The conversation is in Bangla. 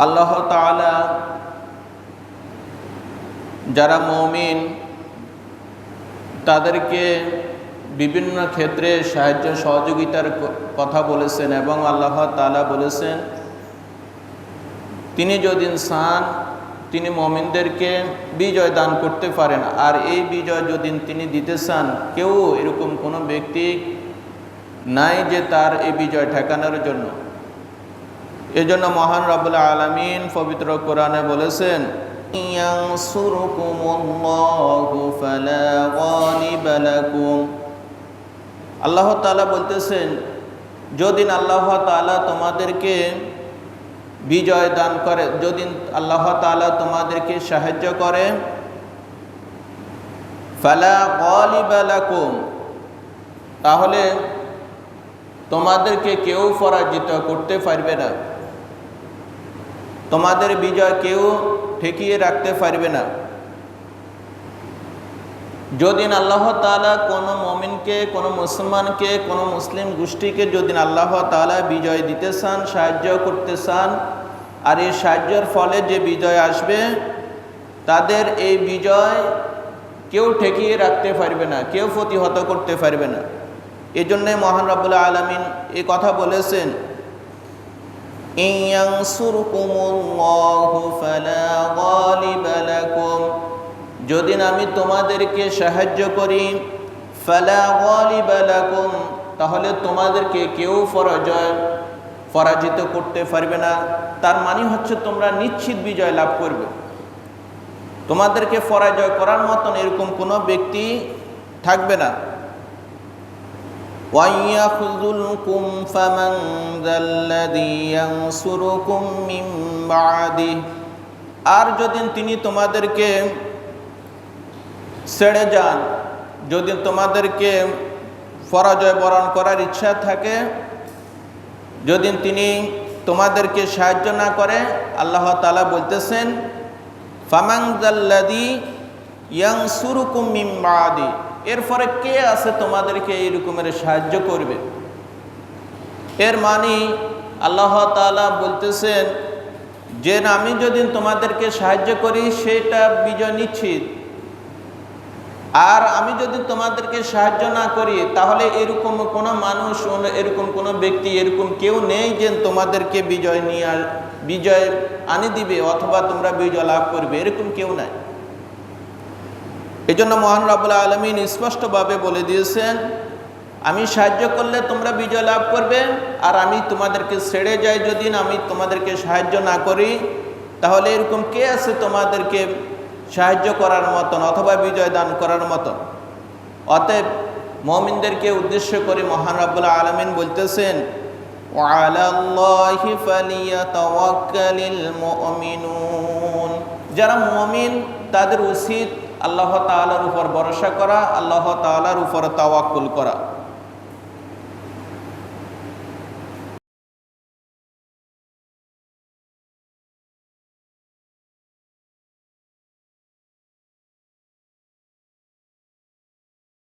আল্লাহ তাআলা যারা মুমিন তাদেরকে বিভিন্ন ক্ষেত্রে সাহায্য সহযোগিতার কথা বলেছেন এবং আল্লাহ তাআলা বলেছেন তিনি যদি চান তিনি মুমিনদেরকে বিজয় দান করতে পারেন, আর এই বিজয় যদি তিনি দিতে চান কেউ এরকম কোনো ব্যক্তি নাই যে তার এই বিজয় ঠেকানোর জন্য। এজন্য মহান রব্বুল আলামিন পবিত্র কোরআনে বলেছেন ইয়ানসুরকুমুল্লাহু ফালা গালিবা লাকুম। আল্লাহ তাআলা বলতেছেন যদি আল্লাহ তাআলা তোমাদেরকে বিজয় দান করে, যদি আল্লাহ তাআলা তোমাদেরকে সাহায্য করে, ফালা গালিবা লাকুম, তাহলে তোমাদেরকে কেউ পরাজিত করতে পারবে না, তোমাদের বিজয় কেউ ঠেকিয়ে রাখতে পারবে না। যদি আল্লাহ তাআলা কোনো মুমিনকে, কোনো মুসলমানকে, কোনো মুসলিম গোষ্ঠীকে যদি আল্লাহ তাআলা বিজয় দিতে চান, সাহায্য করতে চান, আর এই সাহায্যের ফলে যে বিজয় আসবে তাদের এই বিজয় কেউ ঠেকিয়ে রাখতে পারবে না, কেউ প্রতিহত করতে পারবে না। এই জন্যে মহান রব্বুল আলামিন এই কথা বলেছেন ইয়ানসুরকুমুল্লাহু ফালা গালিবা লাকুম, যদি আমি তোমাদেরকে সাহায্য করি, ফালা গালিবা লাকুম, তাহলে তোমাদেরকে কেউ পরাজিত করতে পারবে না। তার মানে হচ্ছে তোমরা নিশ্চিত বিজয় লাভ করবে, তোমাদেরকে পরাজয় করার মতন এরকম কোনো ব্যক্তি থাকবে না। ওয়াইয়াখযুলকুম ফামান যাল্লাযী ইয়ানসুরুকুম মিন বা'দিহি, আর যদি তিনি তোমাদেরকে ছেড়ে যান, যদি তোমাদেরকে পরাজয় বরণ করার ইচ্ছা থাকে, যদি তিনি তোমাদেরকে সাহায্য না করে, আল্লাহ তাআলা বলতেছেন ফামান যাল্লাযী ইয়ানসুরুকুম মিন বা'দি, এরপরে কে আছে তোমাদেরকে এই রকমের সাহায্য করবে। এর মানে আল্লাহ তাআলা বলতেছেন যে আমি যদি তোমাদেরকে সাহায্য করি সেটা বিজয় নিশ্চিত, আর আমি যদি তোমাদেরকে সাহায্য না করি তাহলে এরকম কোনো মানুষ, এরকম কোনো ব্যক্তি, এরকম কেউ নেই যে তোমাদেরকে বিজয় আনি দিবে অথবা তোমরা বিজয় লাভ করবে, এরকম কেউ নাই। এই জন্য মহান রব্বুল আলামিন স্পষ্টভাবে বলে দিয়েছেন আমি সাহায্য করলে তোমরা বিজয় লাভ করবে, আর আমি তোমাদেরকে ছেড়ে যাই, যদি আমি তোমাদেরকে সাহায্য না করি তাহলে এরকম কে আছে তোমাদেরকে সাহায্য করার মতন অথবা বিজয় দান করার মতন। অতএব মুমিনদেরকে উদ্দেশ্য করে মহান রব্বুল আলামিন বলতেছেন ওয়ালাল্লাহি ফালিয়াতাওয়াক্কালিল মুমিনুন, যারা মুমিন তাদের উচিত আল্লাহ তাআলার উপর ভরসা করা, আল্লাহ তাআলার উপর তাওয়াক্কুল করা।